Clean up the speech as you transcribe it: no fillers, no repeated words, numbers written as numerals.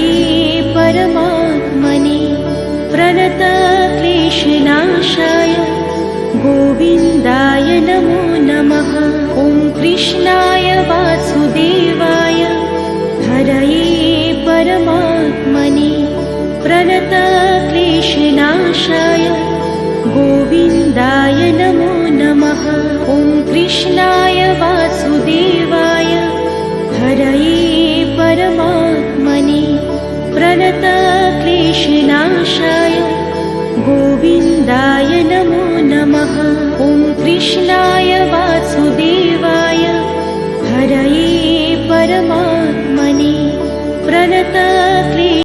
हरये परमात्मने प्रणतक्लेशनाशाय गोविन्दाय नमो नमः। ॐ कृष्णाय वासुदेवाय हरये परमात्मने प्रणतक्लेशनाशाय गोविन्दाय नमो नमः। ॐ कृष्णाय वासुदेवाय हरये परमात्मने प्रणतक्लेशनाशाय गोविन्दाय नमो नमः। ॐ कृष्णाय वासुदेवाय हरये परमात्मने प्रणतक्लेशनाशाय